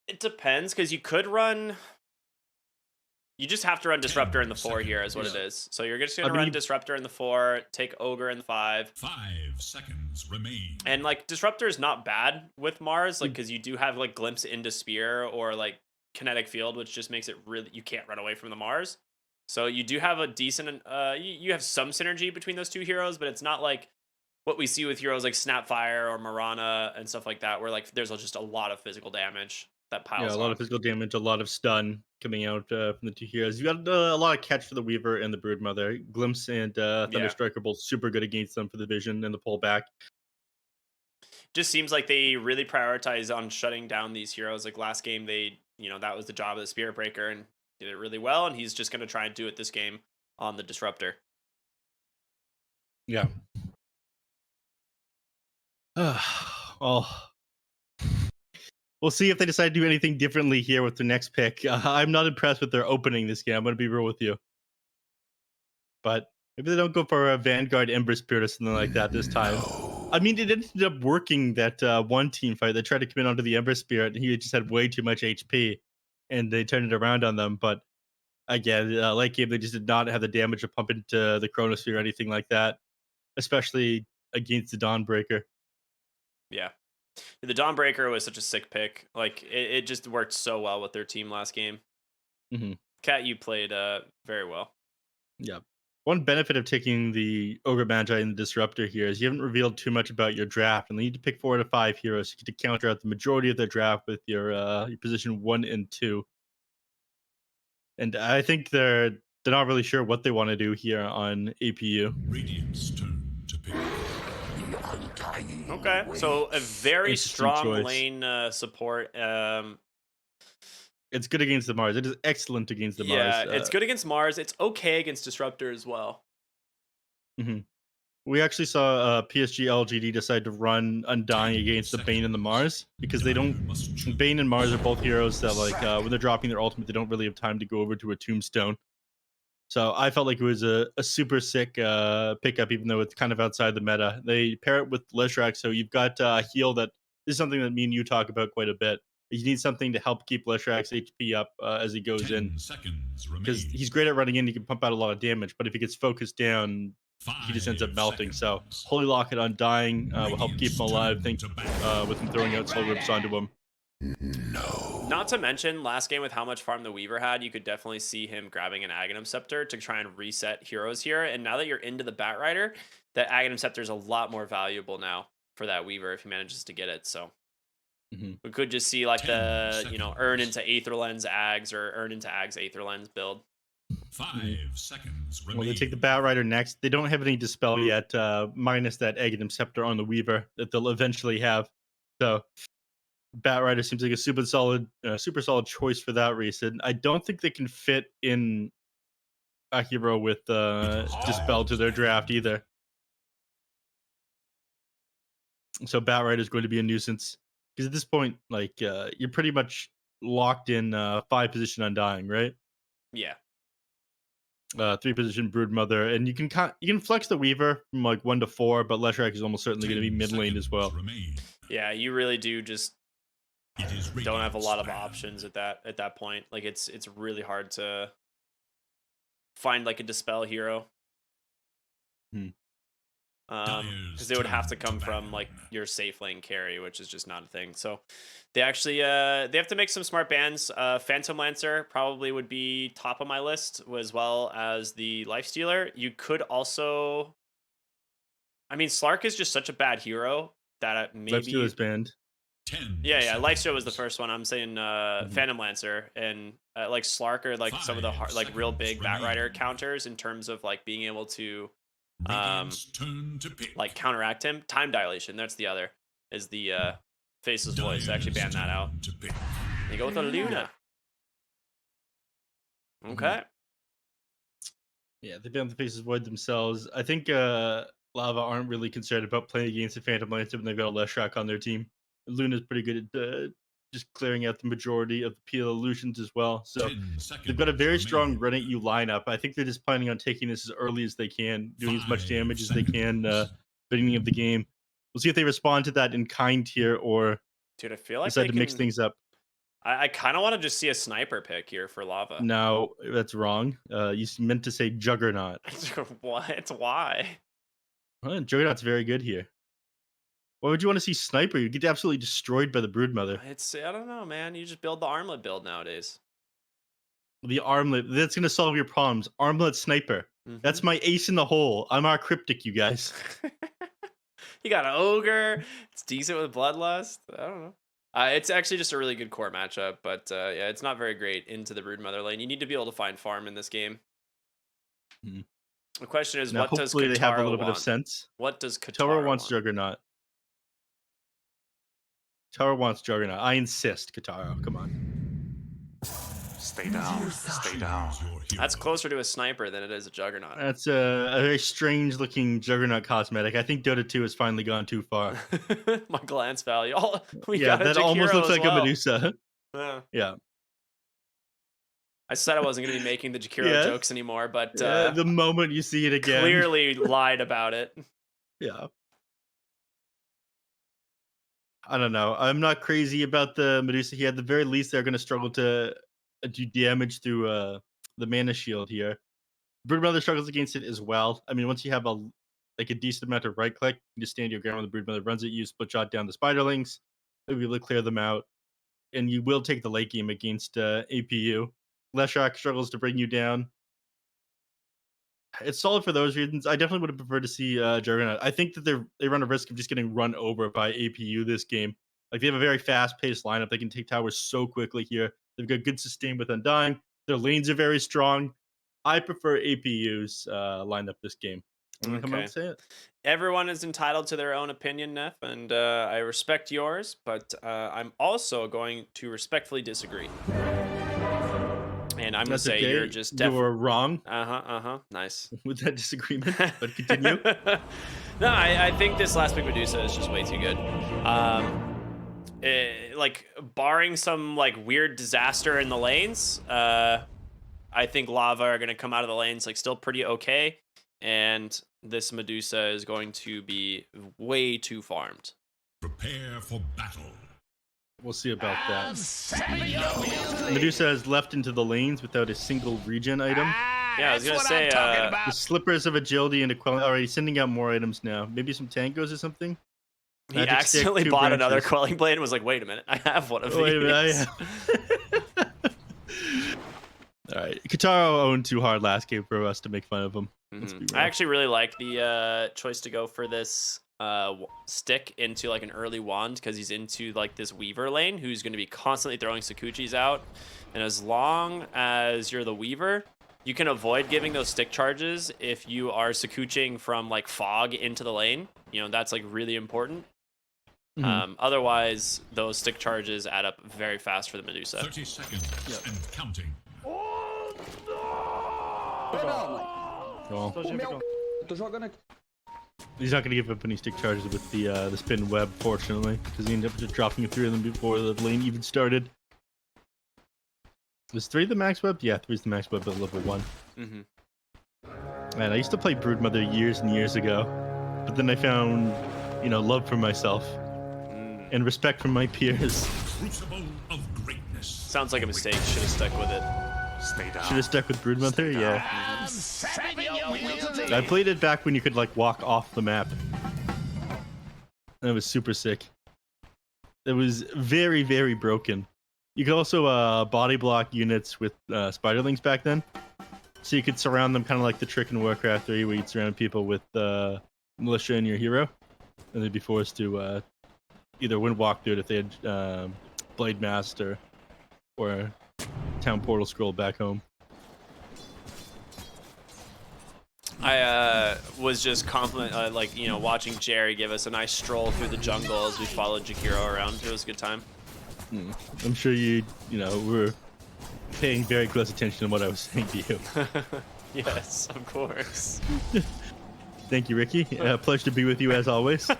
It depends because you could run. You just have to run Disruptor in 10 the 4 here, is what it seconds. Yeah. is. So you're just I gonna run mean, Disruptor in the 4, take Ogre in the 5, 5 seconds remain. and like Disruptor is not bad with Mars, like you, because you do have like Glimpse into Spear or like Kinetic Field, which just makes it really you can't run away from the Mars. So you do have a decent, you have some synergy between those two heroes, but it's not like what we see with heroes like Snapfire or Marana and stuff like that, where like there's just a lot of physical damage that yeah, a piles lot of on. physical damage, a lot of stun coming out from the two heroes. You got a lot of catch for the Weaver and the Broodmother. Glimpse and Yeah, Thunderstrike are both super good against them for the vision and the pullback. just seems like they really prioritize on shutting down these heroes. Like last game, that was the job of the Spirit Breaker and did it really well, and he's just gonna try and do it this game on the Disruptor. Yeah. Well, we'll see if they decide to do anything differently here with their next pick. I'm not impressed with their opening this game. I'm going to be real with you. But maybe they don't go for a Vanguard Ember Spirit or something like that this time. I mean, it ended up working that one team fight. They tried to come in onto the Ember Spirit, and he just had way too much HP, and they turned it around on them. But again, late game, they just did not have the damage to pump into the Chronosphere or anything like that, especially against the Dawnbreaker. Yeah, the Dawnbreaker was such a sick pick. Like it just worked so well with their team last game. Mm-hmm. Cat, you played very well. Yeah. One benefit of taking the Ogre Magi and the Disruptor here is you haven't revealed too much about your draft, and you need to pick 4 to 5 heroes to counter out the majority of the draft with your position 1 and 2. And I think they're not really sure what they want to do here on APU. Radiant's turn to pick. Okay, so a very Interesting strong choice. lane support. It's good against the Mars. It is excellent against the Mars. Yeah, it's good against Mars. It's okay against Disruptor as well. Mhm. We actually saw PSG LGD decide to run Undying 10 against the Bane and the seconds. Mars because they Dire don't. must choose. Bane and Mars are both heroes that, like, when they're dropping their ultimate, they don't really have time to go over to a tombstone. So I felt like it was a super sick pickup, even though it's kind of outside the meta. They pair it with Leshrac, so you've got a heal that this is something that me and you talk about quite a bit. You need something to help keep Leshrac's HP up as he goes in, 10 seconds because remain. he's great at running in. He can pump out a lot of damage, but if he gets focused down, he just ends up 5 melting. So seconds. Holy Locket Undying will help keep Radiant's him alive. turn Think to battle. with him throwing out soul rips onto him. Not to mention, last game with how much farm the Weaver had, you could definitely see him grabbing an Aghanim Scepter to try and reset heroes here. And now that you're into the Bat Rider, that Aghanim Scepter is a lot more valuable now for that Weaver if he manages to get it. So Mm-hmm. we could just see like 10 the earn seconds. into Aether Lens Ags or earn into Ags Aether Lens build. 5 seconds remain. Well, they take the Bat Rider next. They don't have any Dispel yet, minus that Aghanim Scepter on the Weaver that they'll eventually have. So Bat Rider seems like a super solid choice for that reason. I don't think they can fit in a hero with Dispel to their draft either. So Bat Rider is going to be a nuisance because at this point, like, you're pretty much locked in 5 position Undying, right? Yeah. 3 position Broodmother, and you can flex the Weaver from like 1 to 4, but Leshrac is almost certainly going to be 10 mid lane as seconds well. remain. Yeah, you really do just It is don't have a Radiant's lot of turn. options at that point. Like it's really hard to find like a Dispel hero. Hmm. Because they would have to come from like your safe lane carry, which is just not a thing. So they actually they have to make some smart bans. Phantom Lancer probably would be top of my list, as well as the Lifestealer. You could also, I mean, Slark is just such a bad hero that Lifesteal maybe is banned. 10 yeah. Lifesteal was the seconds. first one. I'm saying Mhm. Phantom Lancer and like Slark are like some of the 5 like real seconds big Bat Rider remain. counters in terms of like being able to um Radiant's turn to pick. like counteract him. Time dilation, that's the other, is the Faceless Voice. They actually Dire's ban that out. turn to pick. They go with a Luna. Mhm. Okay. Yeah, they banned the Faces Void themselves. I think Lava aren't really concerned about playing against the Phantom Lancer when they've got a Leshrac on their team. Luna's pretty good at just clearing out the majority of the PL illusions as well. So 10 they've got a seconds very strong remain. run at you lineup. I think they're just planning on taking this as early as they can, doing as much 5 damage as they can seconds. beginning of the game. We'll see if they respond to that in kind here or Dude, I feel like decide they to mix can things up. I kind of want to just see a sniper pick here for Lava. No, that's wrong. Meant to say Juggernaut. What? Why? Juggernaut's very good here. Why would you want to see Sniper? You'd get absolutely destroyed by the Broodmother. I don't know, man. You just build the armlet build nowadays. The armlet, that's going to solve your problems. Armlet Sniper. That's my ace in the hole. I'm rkryptic, you guys. You got an ogre. It's decent with bloodlust. I don't know. It's actually just a really good core matchup, but yeah, it's not very great into the Broodmother lane. You need to be able to find farm in this game. The question is, Now, what does hopefully Katara they have a little want? bit of sense. What does Katara Katara wants want? Juggernaut. Katara wants Juggernaut. I insist, Katara. Come on. Stay down. Stay down. That's closer to a sniper than it is a Juggernaut. That's a very strange looking Juggernaut cosmetic. I think Dota 2 has finally gone too far. My glance value. Oh, we Yeah, got a that almost Jakiro looks as like well. a Medusa. Yeah. I said I wasn't going to be making the Jakiro Yes. jokes anymore, but The moment you see it again. clearly lied about it. Yeah. I don't know. I'm not crazy about the Medusa here. At the very least, they're going to struggle to do damage through the mana shield here. Broodmother struggles against it as well. I mean, once you have a decent amount of right click, you just stand your ground when the Broodmother runs at you, split shot down the spiderlings, maybe able to clear them out, and you will take the late game against APU. Leshak struggles to bring you down. It's solid for those reasons. I definitely would have preferred to see Juggernaut. I think that they run a risk of just getting run over by APU this game. Like, they have a very fast-paced lineup. They can take towers so quickly here. They've got good sustain with Undying. Their lanes are very strong. I prefer APU's lineup this game. I'm gonna come out and say it. Everyone is entitled to their own opinion, Neph, and I respect yours, but I'm also going to respectfully disagree. And I'm going to say you're just You definitely... were wrong Nice. with that disagreement, but continue. No, I think this last pick Medusa is just way too good. Like, barring some like weird disaster in the lanes, I think Lava are going to come out of the lanes like still pretty okay, and this Medusa is going to be way too farmed. Prepare for battle. We'll see about that. Medusa has left into the lanes without a single regen item. Yeah, I was going to say... The slippers of agility and equality. Alright, sending out more items now. Maybe some tangos or something? He Magic stick, accidentally 2 bought another branches. quelling blade and was like, wait a minute, I have one of these. Wait a minute, Alright, Kataro owned too hard last game for us to make fun of him. Let's be real. I actually really like the choice to go for this stick into like an early wand, because he's into like this Weaver lane who's going to be constantly throwing Sakuchis out, and as long as you're the Weaver, you can avoid giving those stick charges if you are Sakuching from like fog into the lane. You know, that's like really important. Otherwise, those stick charges add up very fast for the Medusa. 30 seconds and counting. Well, Tô jogando aqui. he's not going to give up any stick charges with the spin web, fortunately, because he ended up just dropping 3 of them before the lane even started. Was 3 the max web? Yeah, 3's the max web at level 1. Man, I used to play Broodmother years and years ago, but then I found, love for myself and respect from my peers. Crucible of greatness. Sounds like a mistake. Should have stuck with it. Stay down. Should have stuck with Broodmother, yeah. I played it back when you could walk off the map. That was super sick. It was very, very broken. You could also body block units with spiderlings back then. So you could surround them kind of like the trick in Warcraft 3 where you'd surround people with militia and your hero. And they'd be forced to either win walkthrough if they had Blade Master or Town Portal Scroll back home. I was just watching Jerry give us a nice stroll through the jungle as we followed Jakiro around. It was a good time. I'm sure you were paying very close attention to what I was saying to you. Yes, of course. Thank you, Ricky. Pleasure to be with you as always.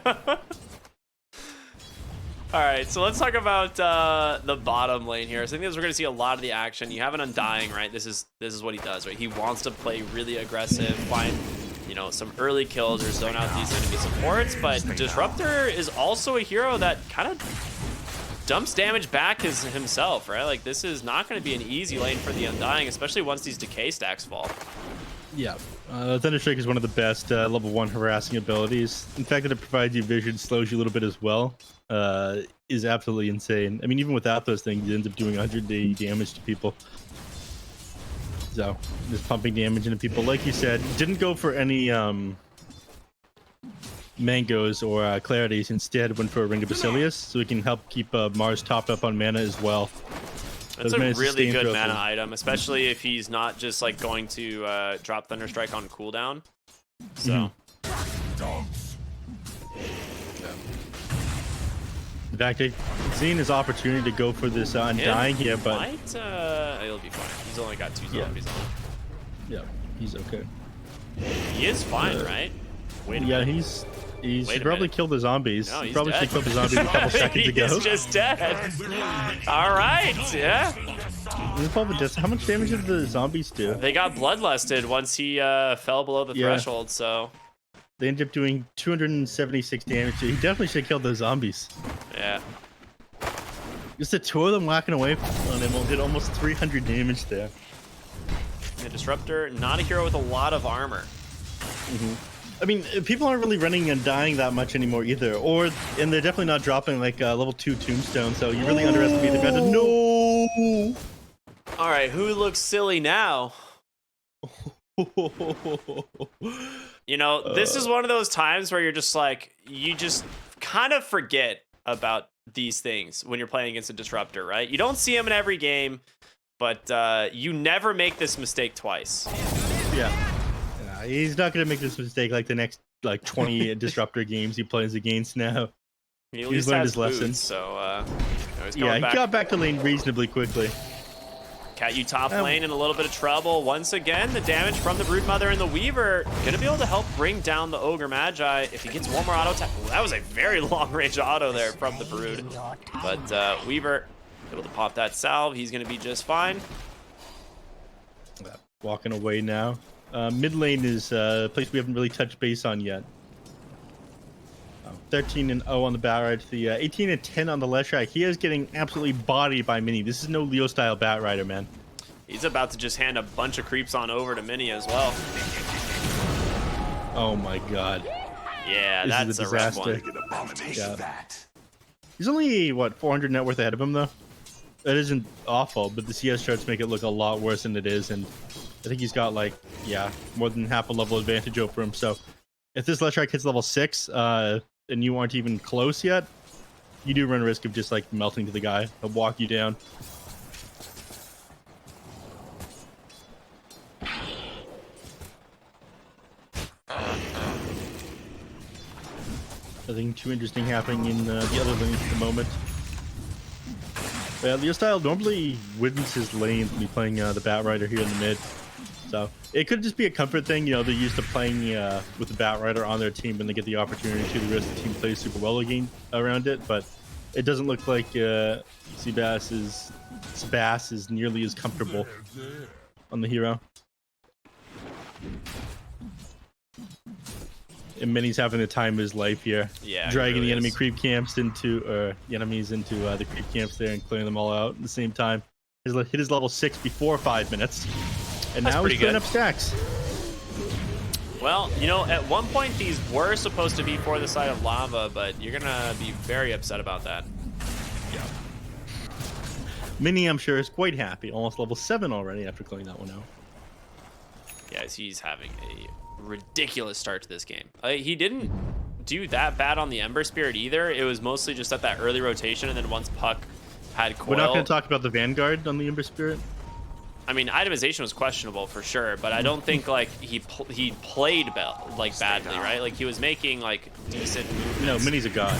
All right, so let's talk about the bottom lane here. So I think we're going to see a lot of the action. You have an Undying, right? This is what he does, right? He wants to play really aggressive, find some early kills or zone out these enemy supports. But Disruptor is also a hero that kind of dumps damage back himself, right? Like, this is not going to be an easy lane for the Undying, especially once these decay stacks fall. Yeah. Thunderstrike is one of the best level 1 harassing abilities. In fact, that it provides you vision, slows you a little bit as well, is absolutely insane. I mean, even without those things, it ends up doing 180 damage to people. So, just pumping damage into people. Like you said, didn't go for any mangoes or clarities. Instead, went for a Ring of Basilius, so we can help keep Mars topped up on mana as well. That's a really good mana item, especially if he's not just like going to drop Thunderstrike on cooldown. So, in fact, I've seen his opportunity to go for this Undying here, but he'll be fine. He's only got 2 zombies on him. Yeah, he's okay. He is fine, right? Wait a yeah, minute. He's probably killed the zombies. No, he he's probably dead. should have killed the zombies a couple seconds ago. He's just dead. All right, yeah. How much damage did the zombies do? They got bloodlusted once he fell below the threshold, so... They ended up doing 276 damage. He definitely should have killed those zombies. Yeah. Just the 2 of them whacking away on him did almost 300 damage there. The Disruptor, not a hero with a lot of armor. I mean, people aren't really running and dying that much anymore either. And they're definitely not dropping like level 2 tombstone, so you really underestimate the meta. No! All right, who looks silly now? You know, this is one of those times where you're just like, you just kind of forget about these things when you're playing against a Disruptor, right? You don't see him in every game, but you never make this mistake twice. Yeah. He's not going to make this mistake like the next 20 Disruptor games he plays against now. He's learned his lesson. So, he's yeah, he back. got back to lane reasonably quickly. Cat, you top lane in a little bit of trouble. Once again, the damage from the Broodmother and the Weaver gonna be able to help bring down the Ogre Magi if he gets one more auto attack. Well, that was a very long range auto there from the Brood. But Weaver able to pop that salve. He's gonna be just fine. Walking away now. Mid lane is a place we haven't really touched base on yet. 13-0 on the Batrider, the 18-10 on the Leshrac. He is getting absolutely bodied by Mini. This is no Leo style Batrider, man. He's about to just hand a bunch of creeps on over to Mini as well. Oh my god. Yeah, this that's is a rough disaster. one. Yeah. He's only, what, 400 net worth ahead of him, though? That isn't awful, but the CS charts make it look a lot worse than it is, and I think he's got, like, yeah, more than half a level advantage over him, so if this Leshrac hits level 6, and you aren't even close yet, you do run a risk of just, like, melting to the guy. He'll walk you down. Nothing too interesting happening in the other lanes at the moment. Leo style normally wins his lanes when he's playing the Batrider here in the mid. So it could just be a comfort thing, you know, they're used to playing with the Batrider on their team when they get the opportunity to. The rest of the team plays super well again around it, but it doesn't look like Sebas is nearly as comfortable on the hero. And Mini's having the time of his life here. Yeah, dragging really the enemy is. creep camps into, the enemies into the creep camps there and clearing them all out at the same time. He's hit his level 6 before 5 minutes. And That's now pretty he's putting good. up stacks. Well, you know, at one point these were supposed to be for the side of lava, but you're gonna be very upset about that. Yeah. Mini, I'm sure, is quite happy. Almost level 7 already after clearing that one out. Yes, he's having a ridiculous start to this game. He didn't do that bad on the Ember Spirit either. It was mostly just at that early rotation, and then once Puck had coil. We're not going to talk about the Vanguard on the Ember Spirit. I mean, itemization was questionable for sure, but I don't think like he played badly, right? Like he was making like decent movements. No, Mini's a god.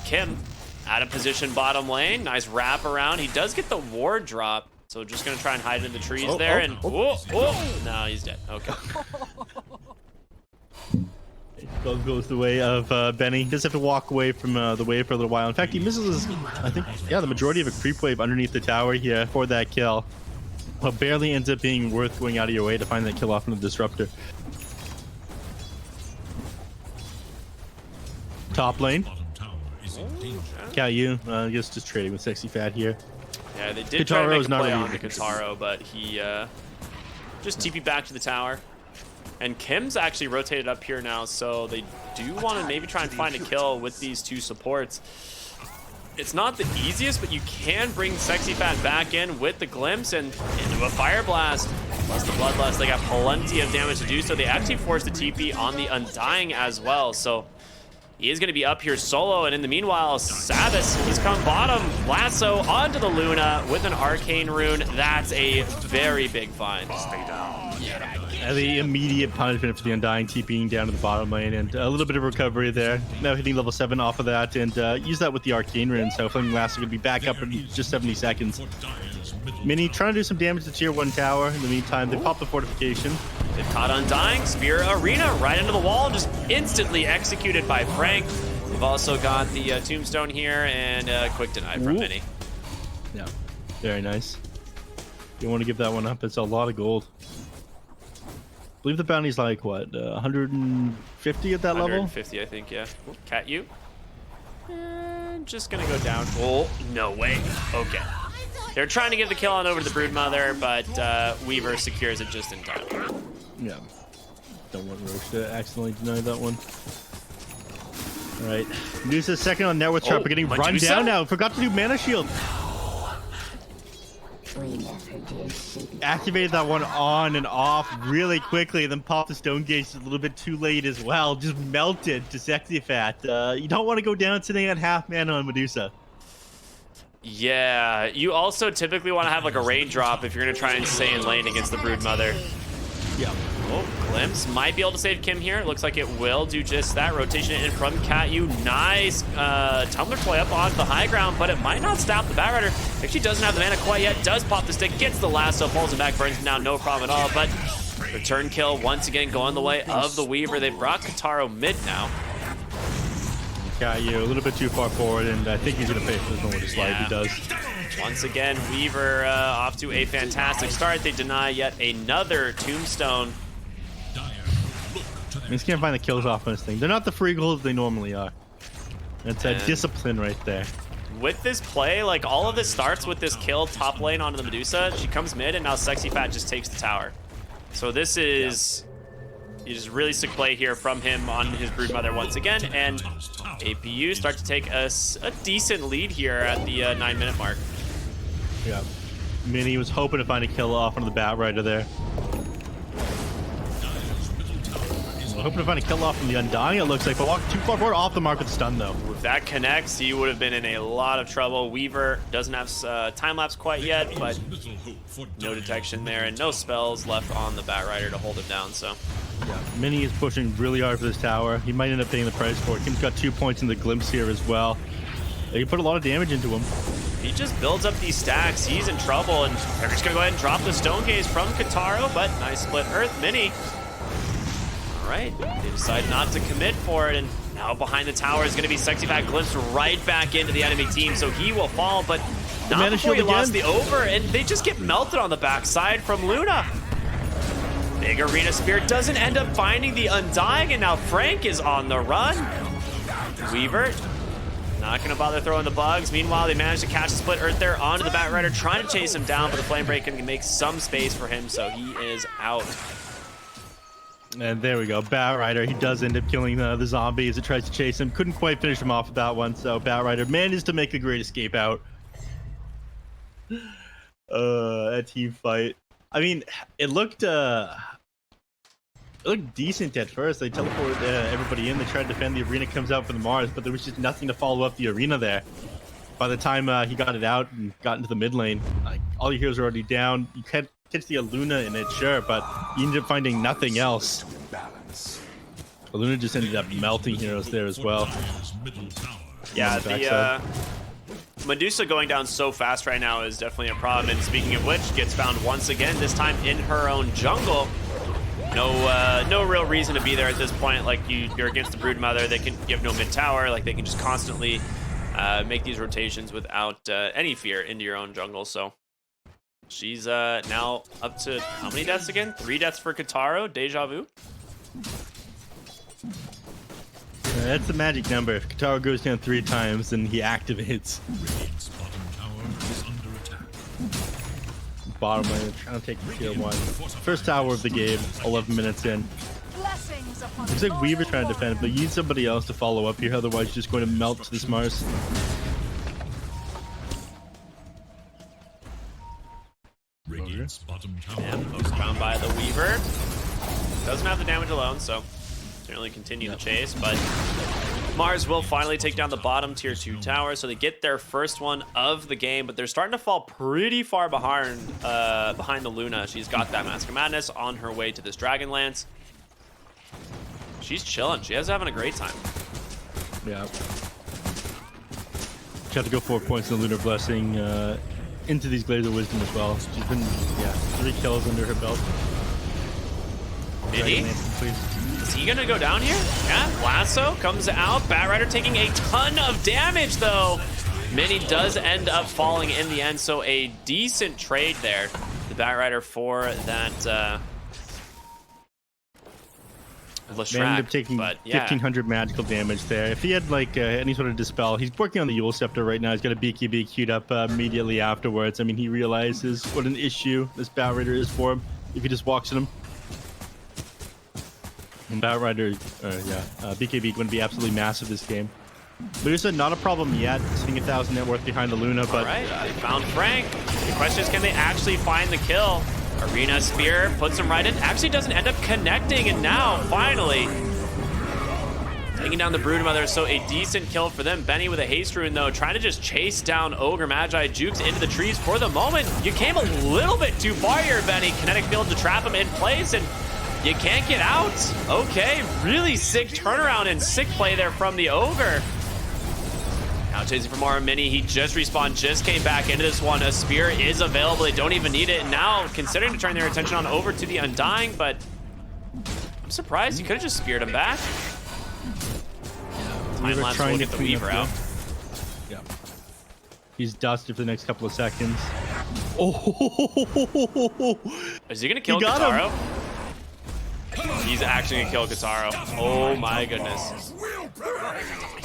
Kim out of position bottom lane, nice wrap around. He does get the ward drop, so just gonna try and hide in the trees there. And no, he's dead. Okay. Both goes the way of Benny. He does have to walk away from the wave for a little while. In fact, he misses, I think, yeah, the majority of a creep wave underneath the tower here for that kill. But barely ends up being worth going out of your way to find that kill off from the Disruptor. Top lane. Bottom tower is KAU, I guess just trading with Sexy Fat here. Yeah, they did try to Kataro's make a not play really on the Kataro, but he just TP back to the tower. And Kim's actually rotated up here now, so they do want to maybe try and find a kill with these two supports. It's not the easiest, but you can bring Sexy Fat back in with the Glimpse and into a Fire Blast. Plus the Bloodlust, they got plenty of damage to do so. They actually forced the TP on the Undying as well, so he is going to be up here solo, and in the meanwhile, Sabas, he's come bottom, lasso onto the Luna with an Arcane Rune. That's a very big find. Stay down. The immediate punishment for the Undying TPing down to the bottom lane, and a little bit of recovery there. Now hitting level 7 off of that, and use that with the Arcane Rune, so Flaming Lasso going to be back up in just 70 seconds. Mini trying to do some damage to tier 1 tower. In the meantime, they pop the fortification. They've caught Undying, Spear Arena right into the wall, just instantly executed by Frank. They've also got the Tombstone here, and quick deny from Mini. Yeah, very nice. You want to give that one up, it's a lot of gold. I believe the bounty's like, what, 150 at that level? 150, I think, yeah. Cat you. Just gonna go down. Oh, no way. Okay. They're trying to get the kill on over to the Broodmother, but Weaver secures it just in time. Yeah. Don't want Roche to accidentally deny that one. All right. Medusa's second on Network Sharp. We're getting run Medusa? down now. Forgot to do Mana Shield. Activated that one on and off really quickly, then popped the Stone Gauge a little bit too late as well. Just melted to Sexy Fat. You don't want to go down sitting at half mana on Medusa. Yeah, you also typically want to have like a raindrop if you're going to try and stay in lane against the Broodmother. Yeah. Oh, Glimpse might be able to save Kim here. Looks like it will do just that. Rotation in from KAU. Nice tumbler toy up on the high ground, but it might not stop the Batrider. Actually doesn't have the mana quite yet. Does pop the stick, gets the lasso, pulls him back, burns him down, no problem at all. But return kill once again going the way of the Weaver. They brought Kataro mid now. KAU a little bit too far forward, and I think he's going to pay for this one with a slide. Yeah. He does. Once again, Weaver off to a fantastic start. They deny yet another Tombstone. I just can't find the kills off on this thing. They're not the free goals they normally are. It's a discipline right there. With this play, like all of this starts with this kill top lane onto the Medusa. She comes mid, and now Sexy Fat just takes the tower. So this is just really sick play here from him on his Broodmother once again, and APU start to take a decent lead here at the 9-minute mark. Yeah. Mini was hoping to find a kill off onto the Batrider there. Hoping to find a kill off from the Undying, it looks like, but walked too far forward, off the mark with the stun, though. If that connects, he would have been in a lot of trouble. Weaver doesn't have time-lapse quite yet, but no detection there, and no spells left on the Batrider to hold him down, so. Yeah, Mini is pushing really hard for this tower. He might end up paying the price for it. Kim's got 2 points in the Glimpse here as well. They can put a lot of damage into him. He just builds up these stacks. He's in trouble, and they're just going to go ahead and drop the Stone Gaze from Kataro, but nice split Earth. Mini. All right, they decide not to commit for it, and now behind the tower is going to be Sexy Fat Glimpse right back into the enemy team, so he will fall, but not before he lost the over, and they just get melted on the backside from Luna. Big Arena Spear doesn't end up finding the Undying, and now Frank is on the run. Weaver not going to bother throwing the bugs. Meanwhile, they manage to catch the split Earth there onto the Batrider, trying to chase him down, but the Flame Break can make some space for him, so he is out. And there we go, Batrider. He does end up killing the zombie as it tries to chase him. Couldn't quite finish him off with that one, so Batrider managed to make a great escape out. A team fight. I mean, it looked decent at first. They teleported everybody in. They tried to defend the arena, comes out for the Mars, but there was just nothing to follow up the arena there. By the time he got it out and got into the mid lane, like all your heroes are already down. You can't catch the Luna in it, sure, but you ended up finding nothing else. Luna just ended up melting heroes there as well. Yeah, the Medusa going down so fast right now is definitely a problem. And speaking of which, gets found once again, this time in her own jungle. No real reason to be there at this point. Like you're against the Broodmother, you have no mid tower. Like they can just constantly make these rotations without any fear into your own jungle. So she's now up to how many deaths again? 3 deaths for Kataro. Deja vu. That's the magic number. If Katara goes down 3 times, then he activates. Radiant's bottom tower is under attack. Bottom lane, trying to take the tier 1. First tower of the game, 11 minutes in. Blessings upon Looks like Weaver's trying to defend, but you need somebody else to follow up here, otherwise you're just going to melt to this Mars. Radiant's bottom tower And is found by the Weaver. Doesn't have the damage alone, so certainly continue the chase, but Mars will finally take down the bottom tier 2 tower, so they get their first one of the game, but they're starting to fall pretty far behind the Luna. She's got that Mask of Madness on her way to this Dragonlance. She's chilling. She is having a great time. Yeah. She had to go 4 points in the Lunar Blessing into these Glades of Wisdom as well. She's been, 3 kills under her belt. Did he? Is he gonna go down here? Yeah, Lasso comes out. Batrider taking a ton of damage though. Mini does end up falling in the end, so a decent trade there. The Batrider for that They ended up taking 1,500 magical damage there. If he had like any sort of dispel, he's working on the Yule Scepter right now. He's got a BKB queued up immediately afterwards. I mean, he realizes what an issue this Batrider is for him if he just walks in him. And Batrider, BKB going to be absolutely massive this game. Medusa, not a problem yet, sitting 1,000 net worth behind the Luna, but... Alright, they found Frank. The question is, can they actually find the kill? Arena Spear puts him right in. Actually doesn't end up connecting, and now, finally, taking down the Broodmother, so a decent kill for them. Benny with a haste rune, though, trying to just chase down Ogre Magi. Jukes into the trees for the moment. You came a little bit too far here, Benny. Kinetic Field to trap him in place, and you can't get out. Okay, really sick turnaround and sick play there from the Ogre. Now chasing for more. Mini, he just respawned, just came back into this one. A spear is available. They don't even need it. Now considering to turn their attention on over to the Undying, but I'm surprised. You could have just speared him back. Time lapse will get the Weaver out. Yeah. He's dusted for the next couple of seconds. Oh! Is he gonna kill Kataro? He's actually gonna kill Kataro. Oh my goodness.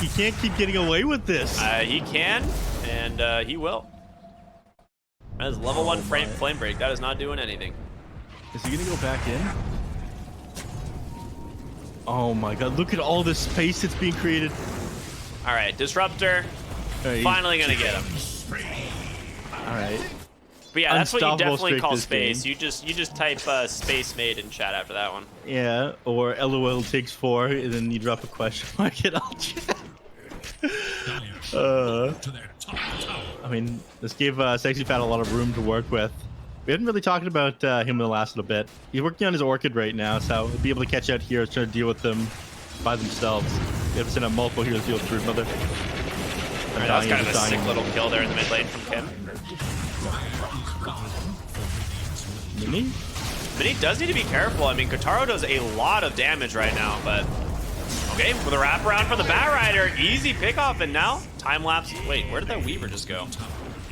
He can't keep getting away with this. He can, and he will. That is level 1 flame break. That is not doing anything. Is he gonna go back in? Oh my god, look at all this space that's being created. All right, Disruptor. Finally gonna get him. All right. But yeah, that's what you definitely call this space. game. You just type Space Maid in chat after that one. Yeah, or LOL takes 4, and then you drop a question mark in all chat. to their top tower. I mean, this gave Sexy Fat a lot of room to work with. We haven't really talked about him in the last little bit. He's working on his Orchid right now, so he'll be able to catch out heroes trying to deal with them by themselves. You have to send out multiple heroes to deal with Broodmother. Alright, that was kind of a sick little kill there in the mid lane from Kim. Mini? Mini does need to be careful. I mean, Kataro does a lot of damage right now, but... Okay, with a wraparound from the Batrider. Easy pickoff, and now time lapse. Wait, where did that Weaver just go?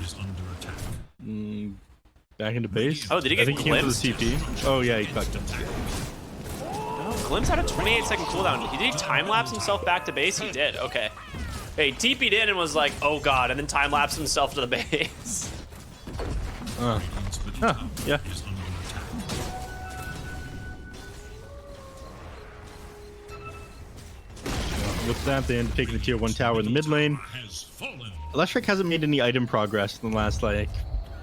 Is under attack. Back into base? Oh, did he get I think he came for the glimpsed? CP. Oh, yeah, he fucked him. Oh, Glimpse had a 28-second cooldown. Did he time lapse himself back to base? He did, okay. Hey, TP'd in and was like, oh god, and then time lapsed himself to the base. Yeah. Is under attack. With that, they end up taking the tier 1 tower in the mid lane. Has fallen. Electric hasn't made any item progress in the last, like,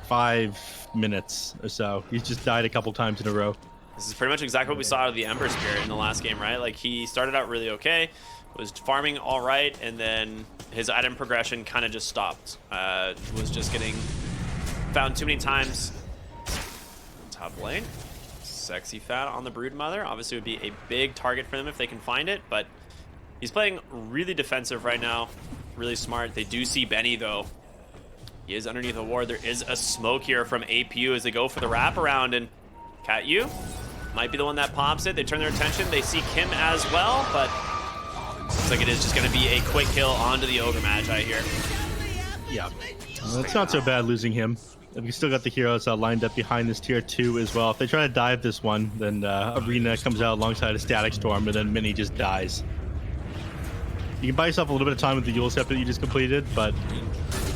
5 minutes or so. He's just died a couple times in a row. This is pretty much exactly what we saw out of the Ember Spirit in the last game, right? Like, he started out really okay, was farming all right, and then his item progression kind of just stopped. Was just getting found too many times. Top lane. Sexy Fat on the Broodmother. Obviously would be a big target for them if they can find it, but he's playing really defensive right now. Really smart. They do see Benny, though. He is underneath the ward. There is a smoke here from APU as they go for the wraparound, and Cat-U might be the one that pops it. They turn their attention. They see Kim as well, but looks like it is just going to be a quick kill onto the Ogre Magi here. Yeah. Well, it's not so bad losing him. We still got the heroes lined up behind this tier 2 as well. If they try to dive this one, then Arena comes out alongside a Static Storm, and then Mini just dies. You can buy yourself a little bit of time with the Yule Scepter that you just completed, but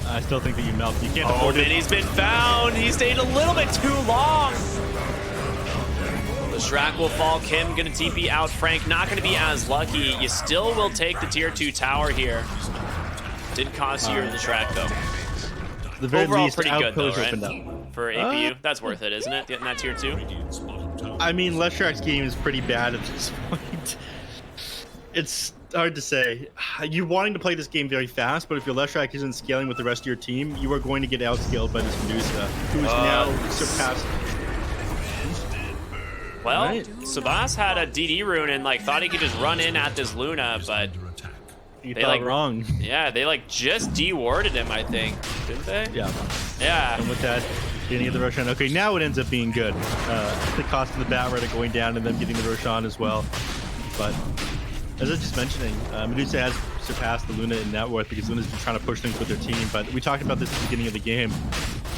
I still think that you melt. You can't Oh, afford it. Minnie's been found. He stayed a little bit too long. Leshrac will fall. Kim gonna TP out. Frank not gonna be as lucky. You still will take the tier 2 tower here. Did cost you your Leshrac though. The very Overall, least, pretty good though, Outpost right? opened up. For APU, that's worth it, isn't it? Getting that tier 2. Radiant's bottom tower I mean, Leshrac's game is pretty bad at this point. It's hard to say. You're wanting to play this game very fast, but if your Leshrac isn't scaling with the rest of your team, you are going to get outscaled by this Medusa, who is now surpassed. Well, Right. Sabas had a DD rune and like thought he could just run in at this Luna, but under attack. You They thought like- wrong. yeah, they like just de-warded him, I think, didn't they? Yeah. Yeah. And with that, getting the Roshan. Okay, now it ends up being good. The cost of the Bat Rider going down and then getting the Roshan as well. But as I was just mentioning, Medusa has surpassed the Luna in net worth because Luna's been trying to push things with their team. But we talked about this at the beginning of the game.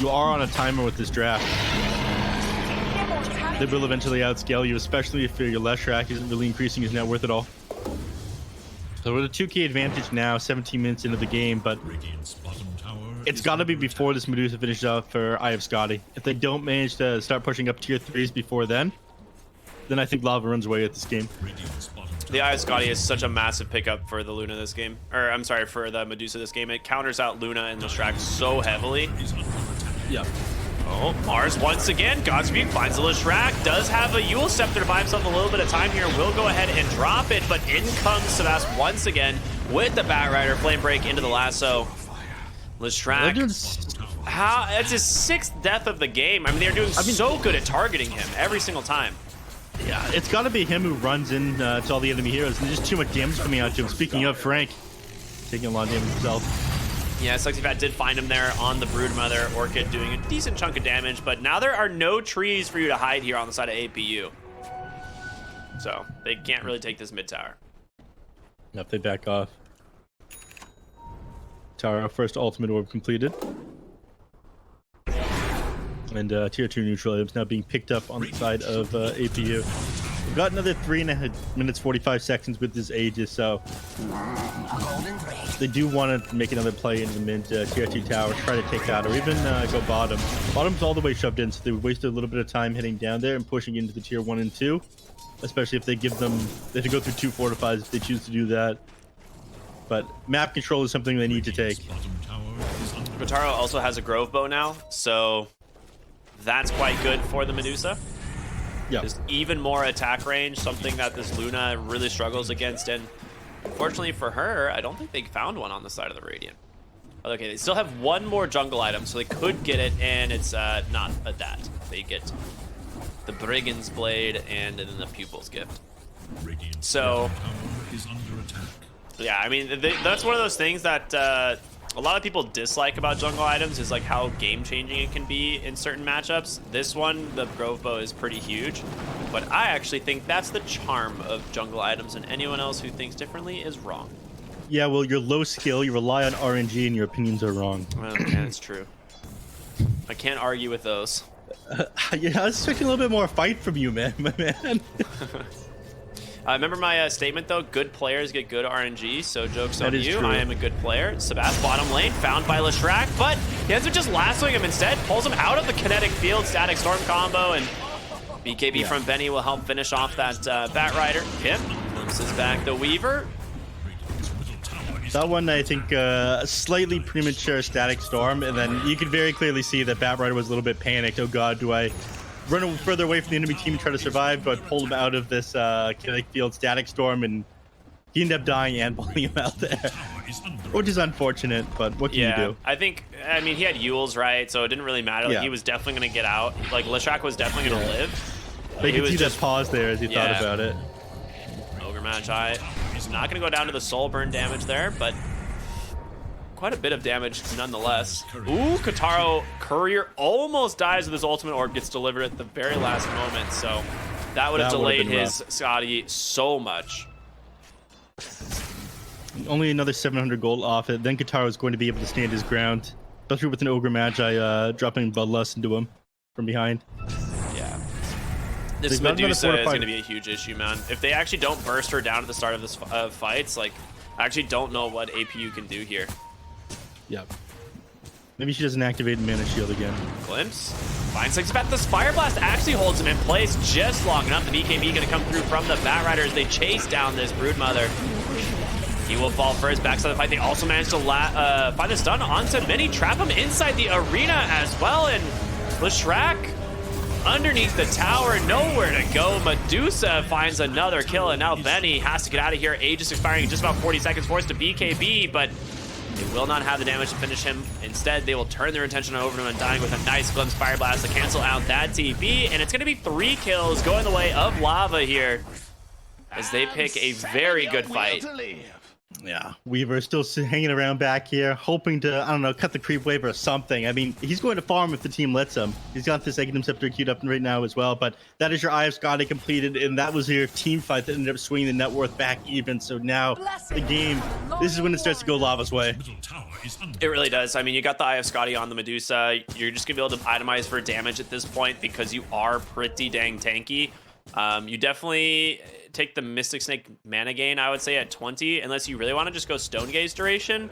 You are on a timer with this draft. They will eventually outscale you, especially if your Leshrac isn't really increasing his net worth at all. So with a 2k advantage now, 17 minutes into the game, but Radiant's bottom tower it's is got to be under before this Medusa finishes up for Eye of Scotty. If they don't manage to start pushing up tier 3s before then I think Lava runs away at this game. attack. Radiant's bottom The tower Eye of Scotty is such a massive pickup for the Luna this game. Or, I'm sorry, for the Medusa this game. It counters out Luna and Leshrac so heavily. is under attack. Yeah. Oh, Mars once again. Godspeed finds the Leshrac. Does have a Yule Scepter to buy himself a little bit of time here. Will go ahead and drop it, but in comes Sebas once again with the Bat Rider. Flame Break into the lasso. Leshrac. Legends. How? That's his 6th death of the game. I mean, they're doing so good at targeting him every single time. Yeah, it's got to be him who runs in to all the enemy heroes. And there's just too much damage coming out to him. Speaking of Frank, taking a lot of damage himself. Yeah, Suxyfat did find him there on the Broodmother. Orchid doing a decent chunk of damage, but now there are no trees for you to hide here on the side of APU. So they can't really take this mid tower. If they back off. Tower first ultimate orb completed. And tier 2 neutral items now being picked up on the side of APU. We've got another 3.5 minutes 45 seconds with this Aegis, so they do want to make another play into the mid tier 2 tower, try to take that, or even go bottom. Bottom's all the way shoved in, so they wasted a little bit of time heading down there and pushing into the tier 1 and 2, especially if they give them, they have to go through 2 fortifies if they choose to do that. But map control is something they need to take. Bottom tower is under Kotaro also has a Grove Bow now, so that's quite good for the Medusa. Yeah. There's even more attack range, something that this Luna really struggles against, and unfortunately for her, I don't think they found one on the side of the Radiant. Okay, they still have one more jungle item, so they could get it, and it's not that. They get the Brigand's Blade and then the Pupil's Gift. Radiant's So- bottom tower is under attack. Yeah, I mean, that's one of those things that a lot of people dislike about jungle items is like how game-changing it can be in certain matchups. This one, the Grove Bow, is pretty huge, but I actually think that's the charm of jungle items, and anyone else who thinks differently is wrong. Yeah, well, you're low skill, you rely on RNG, and your opinions are wrong. Well, yeah, it's true. I can't argue with those. Yeah, I was expecting a little bit more fight from you, man, my man. Remember my statement, though? Good players get good RNG, so joke's on That is you. true. I am a good player. Sebas bottom lane, found by Leshrac, but he ends up just lassoing him instead, pulls him out of the kinetic field, static storm combo, and BKB from Benny will help finish off that Bat Rider. Kim glimpses back the Weaver. Radiant's middle tower is That one, I think, a slightly premature static storm, and then you could very clearly see that Bat Rider was a little bit panicked. Oh god, do I run further away from the enemy team and try to survive? Do I pull him out of this kinetic field static storm? And he ended up dying and pulling him out there, tower is under which is unfortunate, but what can you do? I mean, he had Yules, right? So it didn't really matter. Like, Yeah. he was definitely going to get out. Like, Leshrac was definitely going to live. But you He can was see just- that pause there as he thought Yeah. about it. Ogre Magi. He's not going to go down to the soul burn damage there, but quite a bit of damage nonetheless. Ooh, Kotaro Courier almost dies with his ultimate orb, gets delivered at the very last moment, so that would have That would've delayed been his Scotty so much. Only another 700 gold off it. Then Kataro is going to be able to stand his ground, especially with an Ogre Magi dropping Bloodlust into him from behind. Yeah. This They've got another Medusa is fortified- going to be a huge issue, man. If they actually don't burst her down at the start of this fights, like, I actually don't know what APU can do here. Yep. Maybe she doesn't activate Mana Shield again. Glimpse. Finds things back. This Fire Blast actually holds him in place just long enough. The BKB going to come through from the Batrider as they chase down this Broodmother. He will fall first. Backside of the fight. They also managed to find the stun onto Mini. Trap him inside the arena as well. And Leshrac underneath the tower. Nowhere to go. Medusa finds another kill. And now Benny has to get out of here. Aegis expiring in just about 40 seconds. Forced to BKB. But they will not have the damage to finish him. Instead, they will turn their attention over to him and dying with a nice Glimpse Fire Blast to cancel out that TP. And it's going to be 3 kills going the way of Lava here as they pick a very good fight. Yeah, Weaver still hanging around back here, hoping to, I don't know, cut the creep wave or something. I mean, he's going to farm if the team lets him. He's got this Aghanim Scepter queued up right now as well, but that is your Eye of Scotty completed, and that was your team fight that ended up swinging the net worth back even. So now the game, this is when it starts to go Lava's way. Middle tower is under It really does. I mean, you got the Eye of Scotty on the Medusa. You're just going to be able to itemize for damage at this point because you are pretty dang tanky. You definitely take the Mystic Snake mana gain, I would say, at 20, unless you really want to just go Stone Gaze duration.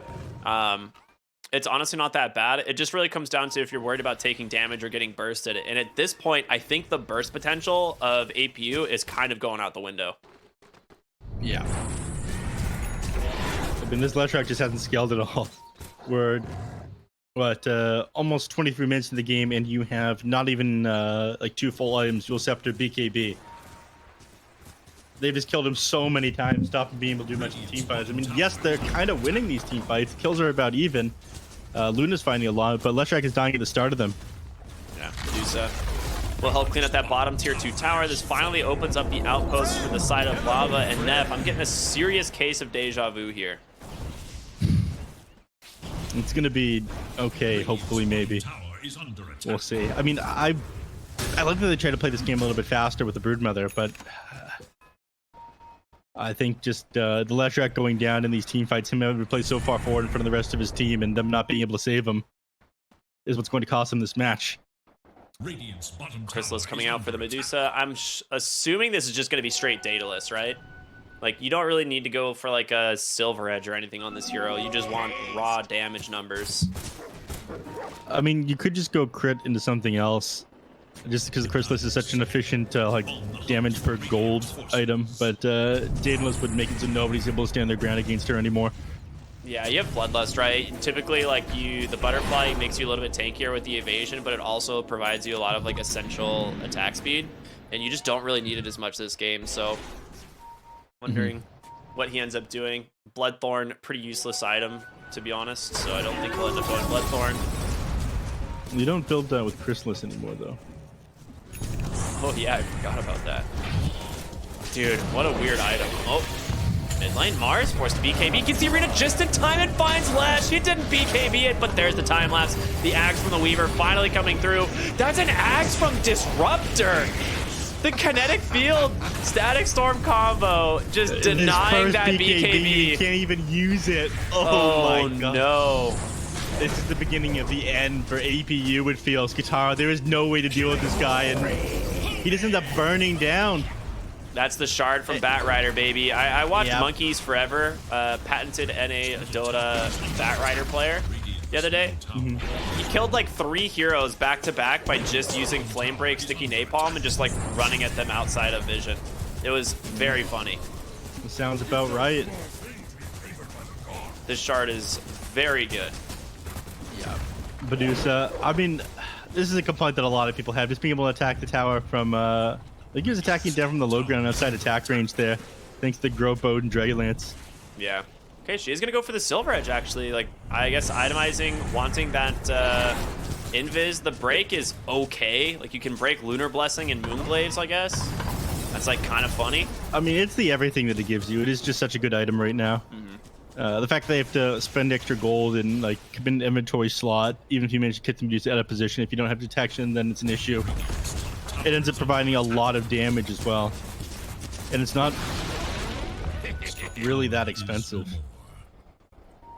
It's honestly not that bad. It just really comes down to if you're worried about taking damage or getting bursted. And at this point, I think the burst potential of APU is kind of going out the window. Yeah. I mean, this Leshrac just hasn't scaled at all. We're, what, almost 23 minutes in the game, and you have not even, like, 2 full items, Dual Scepter, BKB. They've just killed him so many times, stopping being able to do much in team fights. I mean, yes, they're kind of winning these team fights. Kills are about even. Luna's finding a lot, but Leshrac is dying at the start of them. Yeah, Medusa will help clean up that bottom tier 2 tower. This finally opens up the outpost for the side of Lava and neph. I'm getting a serious case of deja vu here. It's going to be okay, hopefully, maybe. tower is under attack. We'll see. I mean, I like that they try to play this game a little bit faster with the Broodmother, but I think just the Leshrac going down in these team fights, him having to play so far forward in front of the rest of his team and them not being able to save him is what's going to cost him this match. Radiant's bottom Chrysalis tower coming is out for the under Medusa. I'm assuming this is just going to be straight dataless, right? Like, you don't really need to go for like a Silver Edge or anything on this hero. You just want raw damage numbers. I mean, you could just go crit into something else, just because Chrysalis is such an efficient like damage per gold item, but Daedalus would make it so nobody's able to stand their ground against her anymore. Yeah, you have Bloodlust, right? Typically, like, the Butterfly makes you a little bit tankier with the evasion, but it also provides you a lot of like essential attack speed, and you just don't really need it as much this game. So wondering what he ends up doing. Bloodthorn, pretty useless item, to be honest, so I don't think he'll end up going Bloodthorn. You don't build with Chrysalis anymore, though. Oh yeah, I forgot about that. Dude, what a weird item. Oh, mid lane, Mars forced to BKB. Gets the arena just in time and finds Lash. He didn't BKB it, but there's the time lapse. The axe from the Weaver finally coming through. That's an axe from Disruptor. The kinetic field static storm combo just denying that BKB. You can't even use it. Oh my god. No. This is the beginning of the end for APU, it feels. Katara, there is no way to deal with this guy, and he just ends up burning down. That's the shard from Batrider, baby. I watched Yep. Monkeys Forever, patented NA Dota Batrider player the other day. He killed like 3 heroes back to back by just using Flame Break, Sticky Napalm, and just like running at them outside of vision. It was very funny. It sounds about right. This shard is very good. Yeah. Medusa, I mean, this is a complaint that a lot of people have, just being able to attack the tower from, like he was attacking down from the low ground outside attack range there, thanks to Growth Bow and Dragonlance. Yeah. Okay, she is going to go for the Silver Edge, actually. Like, I guess itemizing, wanting that Invis. The break is okay. Like, you can break Lunar Blessing and Moonglaves, I guess. That's, like, kind of funny. I mean, it's the everything that it gives you. It is just such a good item right now. The fact that they have to spend extra gold and like keep an inventory slot, even if you manage to get them out of position, if you don't have detection, then it's an issue. It ends up providing a lot of damage as well, and it's not really that expensive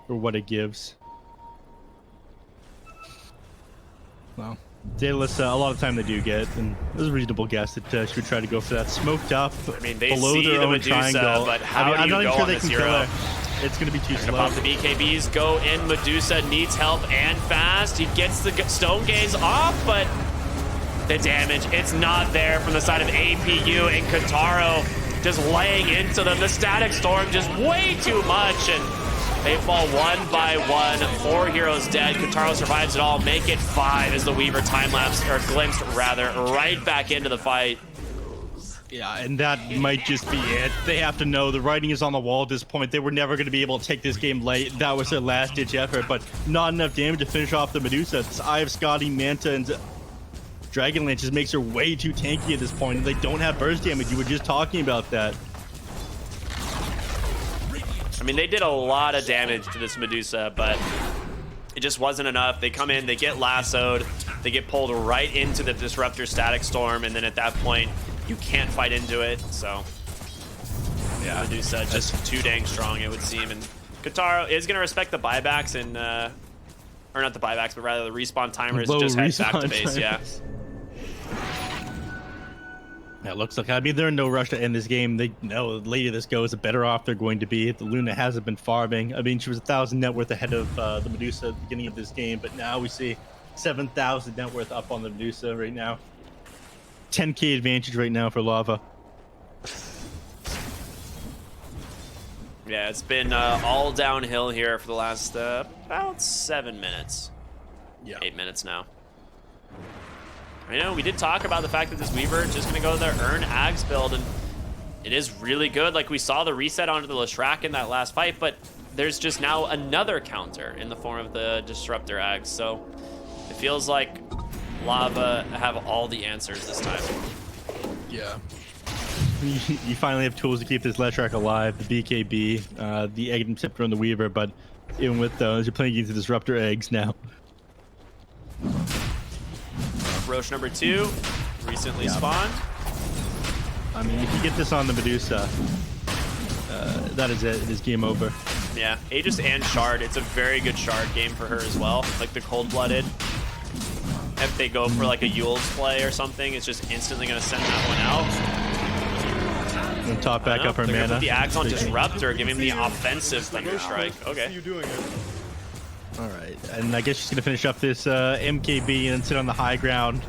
for what it gives. Well, Daedalus, a lot of time they do get, and it was a reasonable guess that she would try to go for that. Smoked up, I mean, they below see their the own Medusa, triangle. but how I'm do not you even go sure on they this can hero? kill her. It's going to be too Gonna slow. pop the BKBs, go in. Medusa needs help and fast. He gets the stone gaze off, but the damage, it's not there from the side of APU, and Kataro just laying into them. The static storm just way too much, and they fall one by one. 4 heroes dead. Kataro survives it all. Make it 5 as the Weaver time-lapse, or glimpsed rather, right back into the fight. Yeah, and that might just be it. They have to know the writing is on the wall at this point. They were never going to be able to take this game late. That was their last-ditch effort, but not enough damage to finish off the Medusa. This Eye of Scotty, Manta, and Dragonlance just makes her way too tanky at this point, and they don't have burst damage. You were just talking about that. I mean, they did a lot of damage to this Medusa, but it just wasn't enough. They come in, they get lassoed, they get pulled right into the Disruptor Static Storm, and then at that point, you can't fight into it, so yeah, Medusa just too dang strong, it would seem. And Kataro is going to respect the buybacks and, or not the buybacks, but rather the respawn timers. Just head back to base, yeah. Yeah, it looks like, I mean, they're in no rush to end this game. They know the later this goes, the better off they're going to be. The Luna hasn't been farming. I mean, she was 1,000 net worth ahead of the Medusa at the beginning of this game, but now we see 7,000 net worth up on the Medusa right now. 10k advantage right now for Lava. Yeah, it's been all downhill here for the last about 7 minutes. Yeah. 8 minutes now. I know we did talk about the fact that this Weaver is just going to go to their Earn Ags build, and it is really good. Like, we saw the reset onto the Leshrac in that last fight, but there's just now another counter in the form of the Disruptor Ags. So it feels like Lava have all the answers this time. Yeah. You finally have tools to keep this Leshrac alive, the BKB, the Egg Scepter, and the Weaver, but even with those, you're playing against the Disruptor Eggs now. Roche number 2, recently spawned. I mean, if you get this on the Medusa, that is it. It is game over. Yeah, Aegis and Shard. It's a very good Shard game for her as well. Like the cold-blooded. If they go for like a Yule's play or something, it's just instantly going to send that one out. And top back up her They're gonna mana. put the Axe on Disruptor, giving the offensive Thunder Strike. Okay. All right, and I guess she's gonna finish up this MKB and sit on the high ground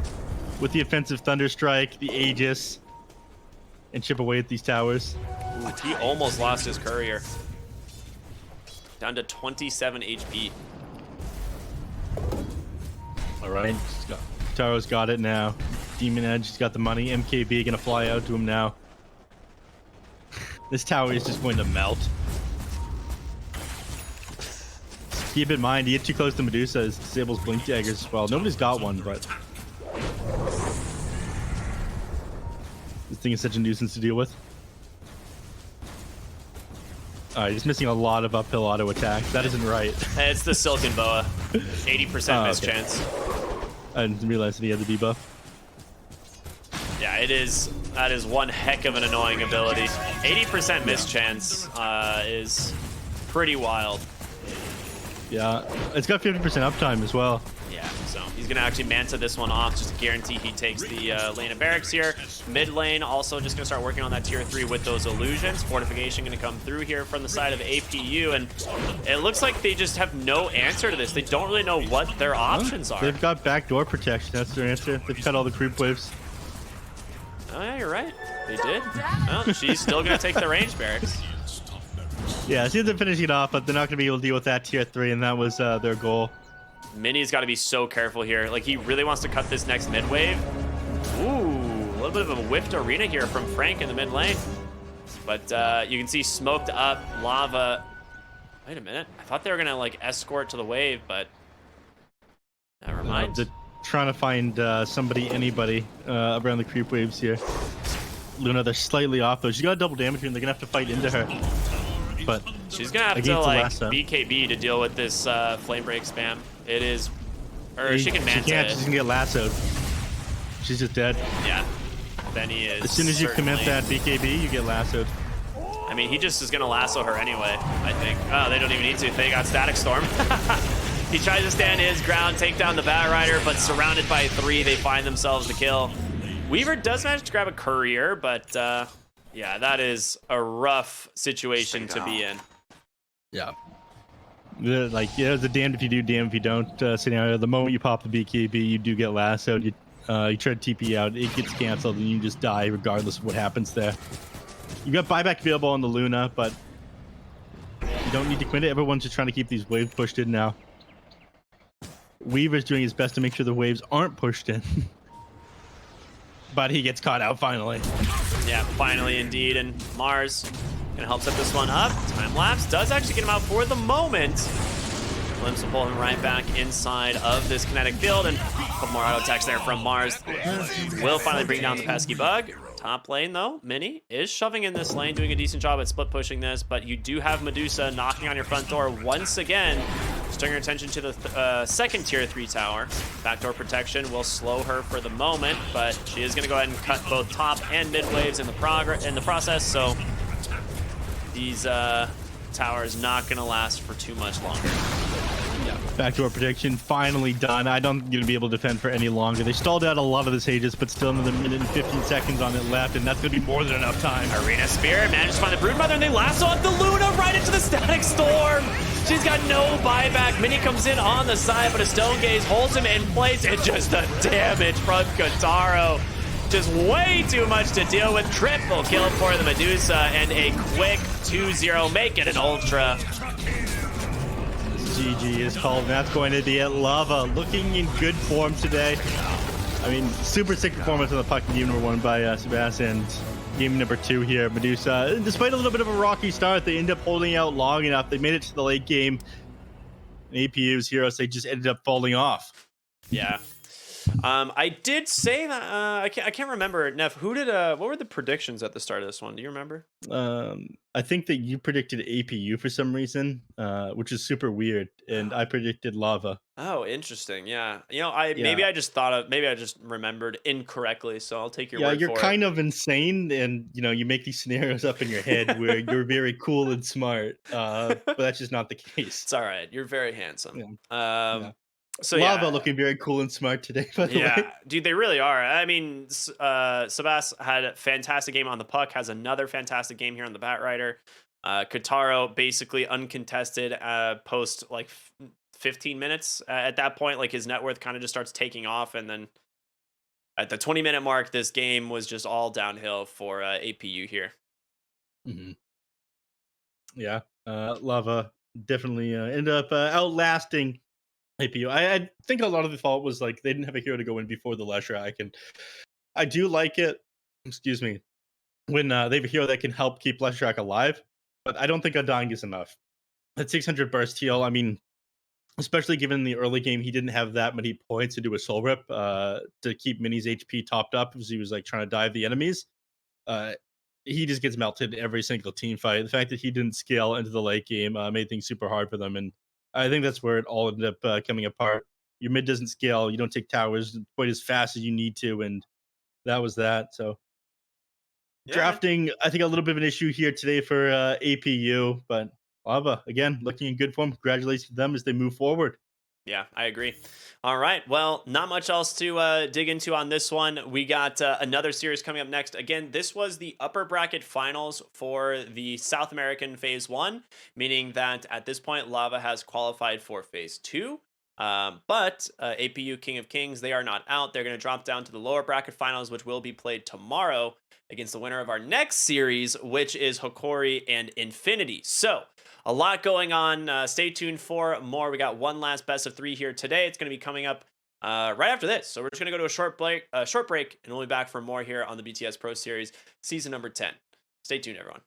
with the offensive Thunder Strike, the Aegis, and chip away at these towers. Ooh, he almost lost his courier. Down to 27 HP. All right, Taro's got it now. Demon Edge, he's got the money. MKB gonna fly out to him now. This tower is just going to melt. Keep in mind, you get too close to Medusa, it disables Blink Daggers as well. Nobody's got one, but this thing is such a nuisance to deal with. He's missing a lot of uphill auto attacks. That isn't right. It's the Silken Boa. 80% miss chance. I didn't realize that he had the debuff. Yeah, it is. That is one heck of an annoying ability. 80% miss chance is pretty wild. Yeah, it's got 50% uptime as well. Yeah, so he's going to actually Manta this one off just to guarantee he takes the lane of barracks here. Mid lane also just going to start working on that tier 3 with those illusions. Fortification going to come through here from the side of APU, and it looks like they just have no answer to this. They don't really know what their options are. They've got backdoor protection. That's their answer. They've cut all the creep waves. Oh, yeah, you're right. They did. Well, she's still going to take the range barracks. Yeah, see they're finishing it off, but they're not going to be able to deal with that tier 3, and that was their goal. Mini's got to be so careful here. Like, he really wants to cut this next mid wave. Ooh, a little bit of a whiffed arena here from Frank in the mid lane. But you can see smoked up Lava. Wait a minute. I thought they were going to, like, escort to the wave, but never mind. They're trying to find anybody around the creep waves here. Luna, they're slightly off, though. She's got double damage here, and they're going to have to fight into her. But she's gonna have to like BKB to deal with this flame break spam. It is, or she can Manta. She can't. She's gonna get lassoed. She's just dead. Yeah. Then he is. As soon as you commit that BKB, you get lassoed. I mean, he just is gonna lasso her anyway. I think. Oh, they don't even need to. They got Static Storm. He tries to stand his ground, take down the Bat Rider, but surrounded by 3, they find themselves the kill. Weaver does manage to grab a courier, but. Yeah, that is a rough situation to be in. Yeah. Like, yeah, it's a damned if you do, damned if you don't scenario. The moment you pop the BKB, you do get lassoed. You try to TP out, it gets canceled, and you just die regardless of what happens there. You got buyback available on the Luna, but you don't need to quit it. Everyone's just trying to keep these waves pushed in now. Weaver's doing his best to make sure the waves aren't pushed in. But he gets caught out finally. Yeah, finally indeed. And Mars gonna help set this one up. Time lapse does actually get him out for the moment. Glimpse will pull him right back inside of this kinetic field, and a couple more auto attacks there from Mars. Will finally bring down the pesky bug. Top lane though, Mini is shoving in this lane, doing a decent job at split pushing this, but you do have Medusa knocking on your front door once again, turning your attention to the second tier 3 tower. Backdoor protection will slow her for the moment, but she is going to go ahead and cut both top and mid waves in the process. So these towers not going to last for too much longer. Yeah, backdoor protection finally done. I don't going to be able to defend for any longer. They stalled out a lot of the sages, but still another minute and 15 seconds on it left, and that's going to be more than enough time. Arena Spirit manages to find the Broodmother, and they lasso up the Luna right into the Static Storm. She's got no buyback. Mini comes in on the side, but a Stone Gaze holds him in place, and just the damage from Kataro. Just way too much to deal with. Triple kill for the Medusa, and a quick 2-0. Make it an Ultra. GG is called, and that's going to be it. Lava looking in good form today. I mean, super sick performance on the puck in game number 1 by Sebastian. And game number 2 here, Medusa. Despite a little bit of a rocky start, they end up holding out long enough. They made it to the late game. And APU's heroes, they just ended up falling off. Yeah. I did say that I can't remember. Neff, who did what were the predictions at the start of this one? Do you remember? I think that you predicted APU for some reason, which is super weird, and I predicted Lava. Oh, interesting. Yeah. You know, Yeah. maybe I just remembered incorrectly, so I'll take your Yeah, word you're for kind of insane, and you make these scenarios up in your head where you're very cool and smart, but that's just not the case. It's all right. You're very handsome. Yeah. So Lava yeah, looking very cool and smart today, by the way. yeah, dude, they really are. I mean, Sebas had a fantastic game on the puck, has another fantastic game here on the Batrider. Kataro basically uncontested post like 15 minutes. At that point, like his net worth kind of just starts taking off, and then at the 20-minute mark, this game was just all downhill for APU here. Mm-hmm. Yeah, Lava definitely ended up outlasting APU. I think a lot of the fault was like they didn't have a hero to go in before the Leshrac, and I do like it. Excuse me, when they have a hero that can help keep Leshrac alive, but I don't think Undying is enough. At 600 burst heal, I mean, especially given the early game, he didn't have that many points to do a soul rip to keep Mini's HP topped up because he was like trying to dive the enemies. He just gets melted every single team fight. The fact that he didn't scale into the late game made things super hard for them, and I think that's where it all ended up coming apart. Your mid doesn't scale, you don't take towers quite as fast as you need to, and that was that. So Yeah. drafting, I think, a little bit of an issue here today for APU, but Lava again looking in good form. Congratulations to them as they move forward. Yeah, I agree. All right. Well, not much else to dig into on this one. We got another series coming up next. Again, this was the upper bracket finals for the South American Phase 1, meaning that at this point, Lava has qualified for Phase 2. But APU King of Kings, they are not out. They're going to drop down to the lower bracket finals, which will be played tomorrow against the winner of our next series, which is Hokori and Infinity. So a lot going on. Stay tuned for more. We got one last best of 3 here today. It's going to be coming up right after this. So we're just going to go to a short break, and we'll be back for more here on the BTS Pro Series, season number 10. Stay tuned, everyone.